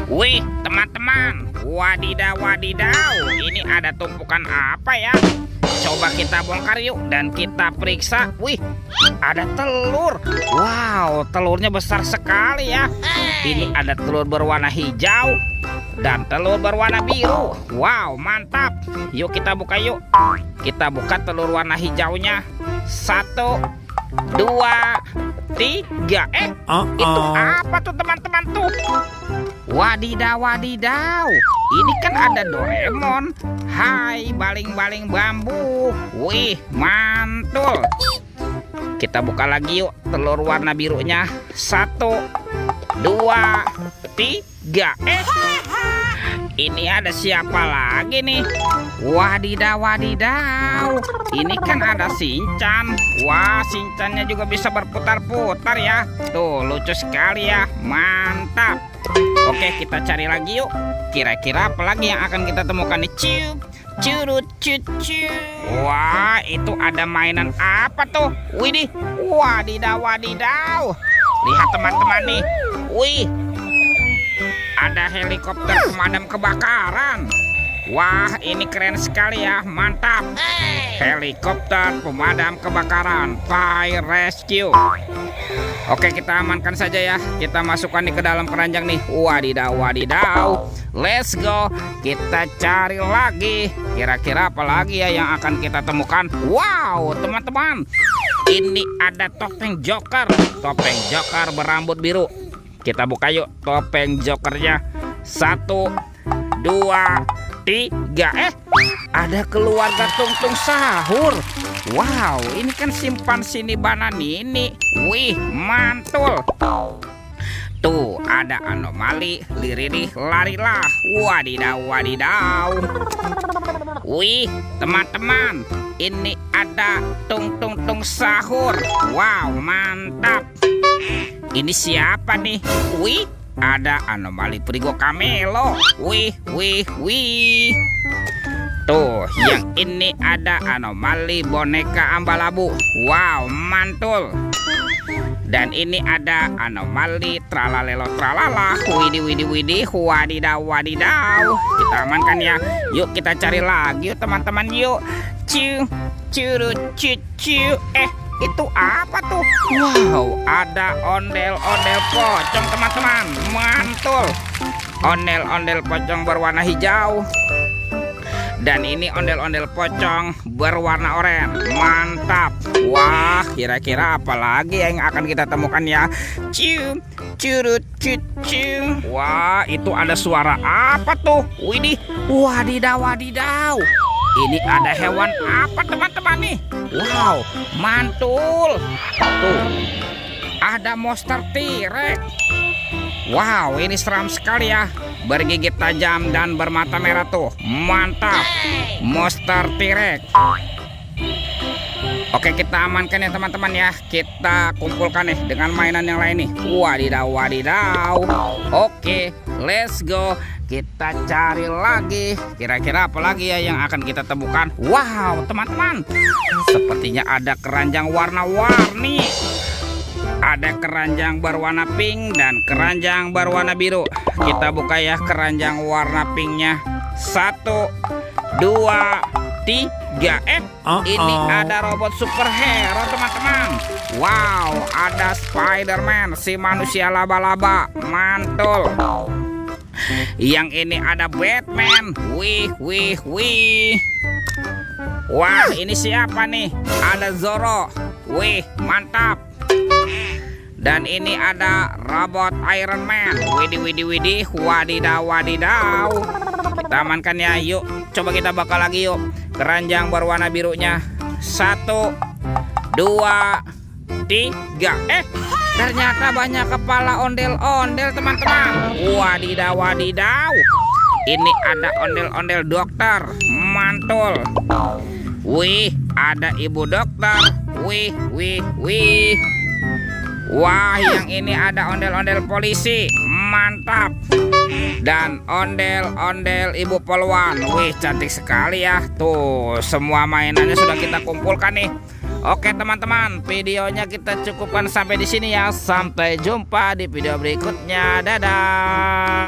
Wih, teman-teman, wadidaw, wadidaw, ini ada tumpukan apa ya? Coba kita bongkar yuk dan kita periksa. Wih, ada telur. Wow, telurnya besar sekali ya. Ini ada telur berwarna hijau dan telur berwarna biru. Wow, mantap. Yuk kita buka yuk. Kita buka telur warna hijaunya. 1, 2, 3. Itu apa tuh teman-teman tuh? Wadidaw, wadidaw. Ini kan ada Doraemon. Hai, baling-baling bambu. Wih, mantul. Kita buka lagi yuk telur warna birunya. 1, 2, 3. Ini ada siapa lagi nih? Wadidaw, wadidaw. Ini kan ada Shinchan. Wah, Shinchannya juga bisa berputar-putar ya. Tuh, lucu sekali ya. Mantap. Oke, kita cari lagi yuk. Kira-kira apa lagi yang akan kita temukan nih? Curut, cucu. Wah, itu ada mainan apa tuh? Widih, wadidaw, wadidaw. Lihat teman-teman nih. Wih, ada helikopter pemadam kebakaran. Wah, ini keren sekali ya, mantap. Helikopter pemadam kebakaran, fire rescue. Oke, kita amankan saja ya. Kita masukkan nih ke dalam keranjang nih. Wadidaw, wadidaw. Let's go. Kita cari lagi. Kira-kira apa lagi ya yang akan kita temukan? Wow, teman-teman. Ini ada topeng Joker. Topeng Joker berambut biru. Kita buka yuk topeng Jokernya. 1, 2, 3. Ada keluarga Tung-Tung Sahur. Wow, ini kan simpansi Bananini. Wih, mantul. Tuh, ada anomali, liririh, larilah. Wadidaw, wadidaw. Wih, teman-teman, ini ada Tung-Tung Sahur. Wow, mantap. Ini siapa nih? Wih, ada anomali Prigo Camelo. Wih, wih, wih. Tuh, yang ini ada anomali boneka Ambalabu. Wow, mantul. Dan ini ada anomali Tralalelo Tralala. Widih, widih, widih. Wadidaw, wadidaw. Kita amankan ya. Yuk kita cari lagi yuk teman-teman yuk. Curut, cucu. Itu apa tuh? Wow, ada ondel-ondel pocong teman-teman. Mantul. Ondel-ondel pocong berwarna hijau. Dan ini ondel-ondel pocong berwarna oranye. Mantap. Wah, kira-kira apa lagi yang akan kita temukan ya? Curut, cucu. Wah, itu ada suara apa tuh? Widih, wadidaw, wadidaw. Ini ada hewan apa teman-teman nih? Wow, mantul. Tuh, ada monster T-Rex. Wow, ini seram sekali ya. Bergigit tajam dan bermata merah tuh. Mantap. Monster T-Rex. Oke, kita amankan ya teman-teman ya. Kita kumpulkan nih dengan mainan yang lain nih. Wadidaw, wadidaw. Oke, let's go. Kita cari lagi. Kira-kira apa lagi ya yang akan kita temukan? Wow, teman-teman. Sepertinya ada keranjang warna-warni. Ada keranjang berwarna pink dan keranjang berwarna biru. Kita buka ya keranjang warna pinknya. 1, 2, 3. Ini ada robot superhero teman-teman. Wow, ada Spider-Man, si manusia laba-laba. Mantul. Yang ini ada Batman. Wih, wih, wih. Wah, ini siapa nih? Ada Zoro. Wih, mantap. Dan ini ada robot Iron Man. Widih, widih, widih. Wadidaw, wadidaw. Kita amankan ya. Yuk, coba kita bakal lagi yuk. Keranjang berwarna birunya. 1, 2, 3. Ternyata banyak kepala ondel-ondel teman-teman. Wadidaw, wadidaw. Ini ada ondel-ondel dokter. Mantul. Wih, ada ibu dokter. Wih, wih, wih. Wah, yang ini ada ondel-ondel polisi. Mantap. Dan ondel-ondel ibu poluan. Wih, cantik sekali ya. Tuh, semua mainannya sudah kita kumpulkan nih. Oke teman-teman, videonya kita cukupkan sampai di sini ya. Sampai jumpa di video berikutnya. Dadah.